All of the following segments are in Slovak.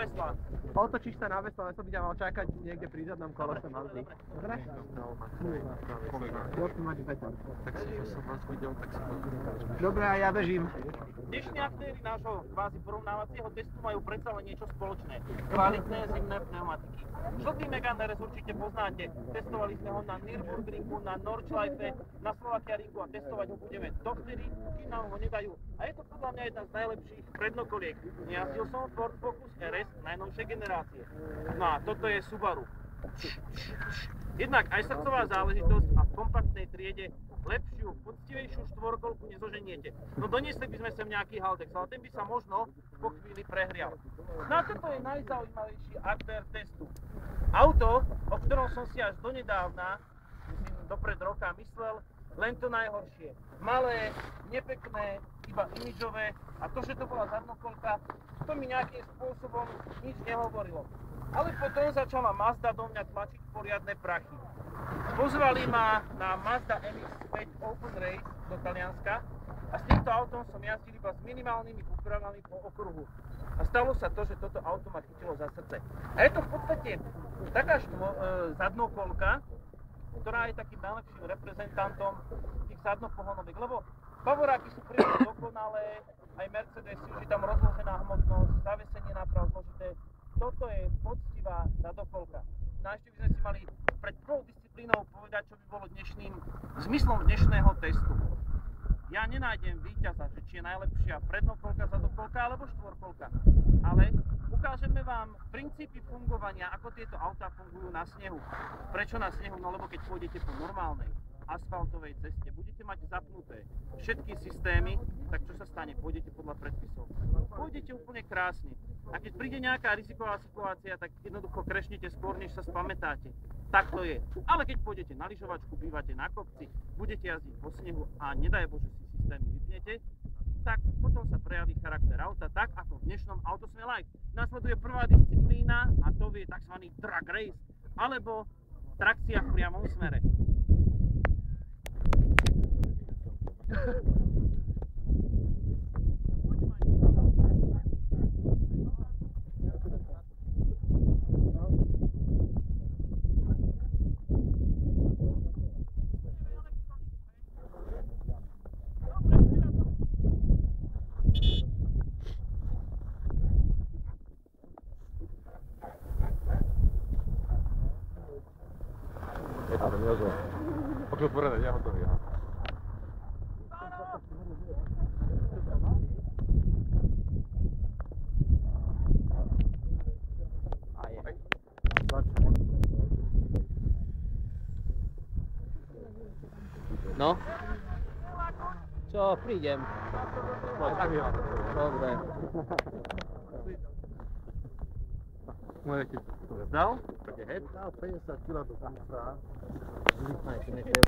vesla. Otočíš sa na veslo, ale som by ťa mal čakať niekde pri zadnom kolese Mazdy. Dobre? Tak si, že som vás videl, tak som vás videl. Dobre, a ja bežím. Dnešní aktéry nášho kvázi porovnávacieho testu majú predsa len niečo spoločné. Kvalitné zimné pneumatiky. Žltý Megane RS určite poznáte. Testovali sme ho na Nürburgringu, na Nordschleife, na Slovakia Ringu a testovať ho budeme dovtedy, kým nám ho nedajú. A je to podľa mňa jedna z najlepších prednokoliek. Nejazdil som Ford Focus RS najnovšej generácie. No a toto je Subaru. Jednak aj srdcová záležitosť a v kompaktnej triede lepšiu, poctivejšiu štvorkolku nezoženiete. No doniesli by sme sem nejaký Haldex, ale ten by sa možno po chvíli prehrial. No a toto je najzaujímavejší aktér testu. Auto, o ktorom som si až donedávna, myslím dopred roka, myslel len to najhoršie. Malé, nepekné, iba imidžové a to, že to bola zadnokolka, to mi nejakým spôsobom nič nehovorilo. Ale potom začala Mazda do mňa tlačiť poriadne prachy. Pozvali ma na Mazda MX-5 Open Race do Talianska a s týmto autom som jazdil iba s minimálnymi úpravami po okruhu. A stalo sa to, že toto auto ma chytilo za srdce. A je to v podstate taká zadnokolka, ktorá je takým najlepším reprezentantom tých zadnopohonoviek, lebo Bavoráky sú príliš dokonalé, aj Mercedesy, už je tam rozložená hmotnosť, zavesenie náprav zložité. Toto je poctivá zadokolka. No a ešte by sme si mali pred prvou disciplínou povedať, čo by bolo zmyslom dnešného testu. Ja nenájdem víťaza, že či je najlepšia prednokolka, zadokolka alebo štvorkolka. Ale ukážeme vám princípy fungovania, ako tieto autá fungujú na snehu. Prečo na snehu? No lebo keď pôjdete po normálnej asfaltovej ceste, budete mať zapnuté všetky systémy, tak čo sa stane? Pôjdete podľa predpisov. Pôjdete úplne krásne. A keď príde nejaká riziková situácia, tak jednoducho krešnete skôr, než sa spamätáte. Tak to je. Ale keď pôjdete na lyžovačku, bývate na kopci, budete jazdiť po snehu a nedaj Bože si systémy vypnete, tak potom sa prejaví charakter auta tak, ako v dnešnom Autosme Live. Nasleduje prvá disciplína a to je tzv. Drag race, alebo trakcia v priamom smere. Pokiaľ poradať, ja hotový. No? Čo, prídem. Dobre. Moje keď to vzdal, tak je head. Dal 50 kg do kufra. Vypnajte, nech je.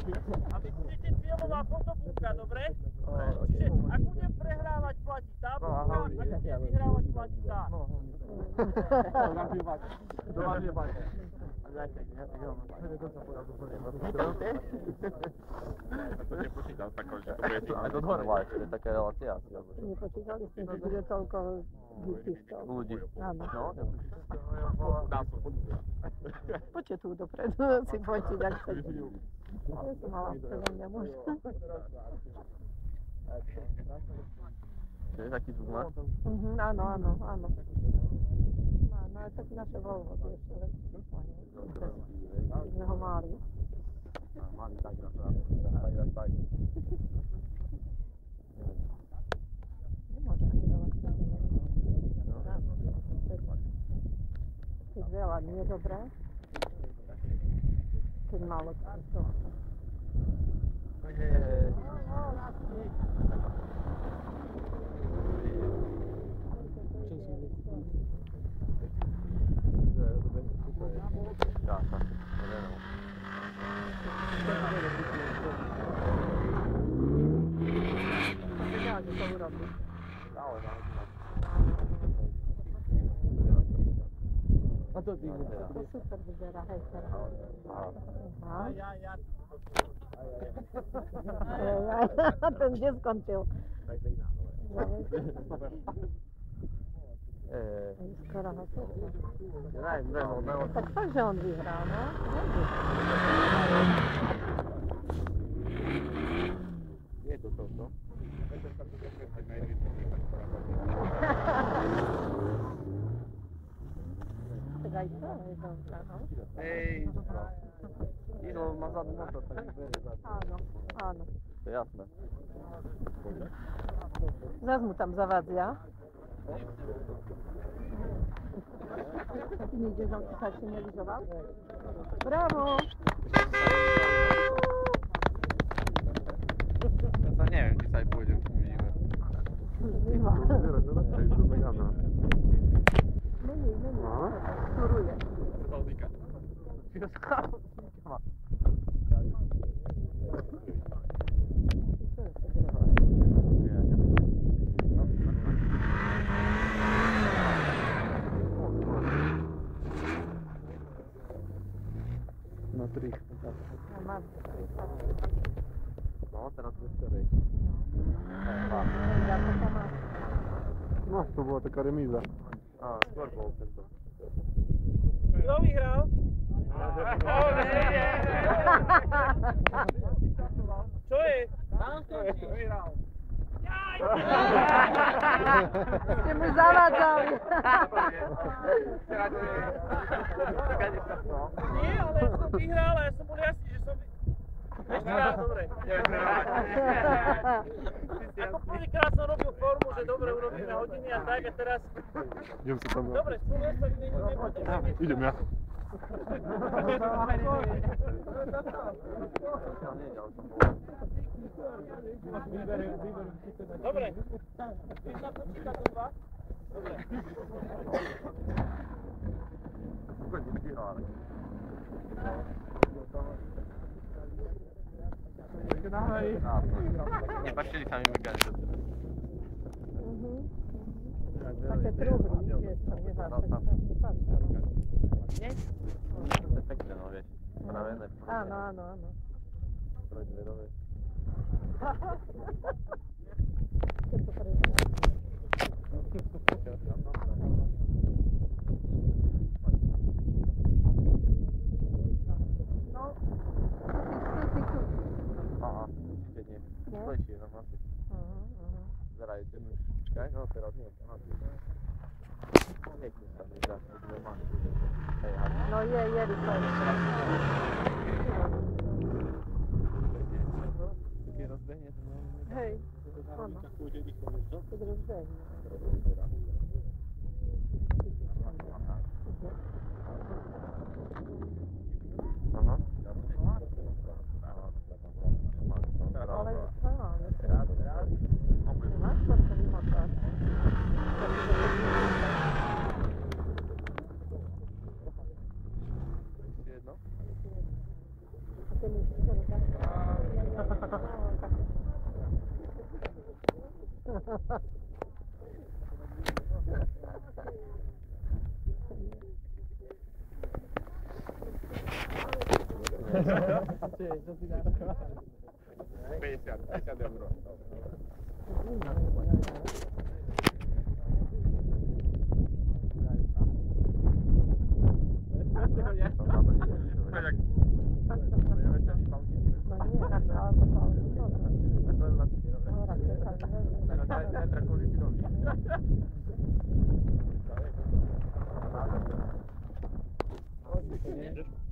A vy budete cieľová fotobúka, dobre? Čiže ak budem prehrávať, platí tá búka, ak budem vyhrávať, platí tá. To nepočítam takou, že to bude aj do dvora live, to je taká relácia asi. Nepočítali ste, že bude toľko týchto Ľudí. Áno. No, Poďte tu dopredu si fotiť, ak chcete. Ja som mala predo mňa možno. to je taký zúma. Áno, áno, áno. Áno, je tak naše Volvo, to ešte lepšie. Keď sme ho mali. Mali tak tak. Nemôže ani veľa chcieť. Keď veľa nie je dobré, keď málo to. A to ty To super vyzerá, hej, teraz. Aha. Ten kde skončil? Skoro ho to. Tak fakt, že on vyhral, no? Je to toto? Tak aj to je dobré, no? Hej, Ino má zadný motor, tak berie zadný. Áno, áno. To je jasné. Zas mu tam zavadzia. Ty nejdeš on sa ešte neližoval? Bravo! Ja sa neviem, či sa aj pôjdem, uvidíme. Mimo. Hej, to Megana. Není. Turuje. Saudika. No 3. No, teraz bez ktorej. No, to bola taká remíza. Á, skôr bol tento. Kto vyhral? Čo je? Vyhral. Ste mu zavádzali. Nie, ale ja som vyhral a ja som bol jasný, že som ešte raz, dobre. Ako prvýkrát som robil formu, že dobre, urobíme hodiny a tak a teraz... Idem sa tam. Dobre, spolu sa nebudem. Idem ja. Dobre. Ty sa počíta do 2? Dobre. Koľko ti vyhrali? Nepáčili sa mi Megane do teba. Také trúhry, vieš, to mne zase nepáčia. Nie? To je pekné, no vieš. Spravené. Áno. Trojdverové. Keď to prežije. No, tu. Aha, určite nie. Nie? Slyší, no asi. Zerajú ten už. Počkaj, no teraz nie. Niekde sa mi zdá, že bude mať. Hej, No je rýchlejšie. keď rozbehne, to nie. Hej, áno. Keď rozbehne. Aha. Ale máš sportový motor. Ešte jedno? A ten ešte rozbehne. Ma nie, na całe Dobra, Nie?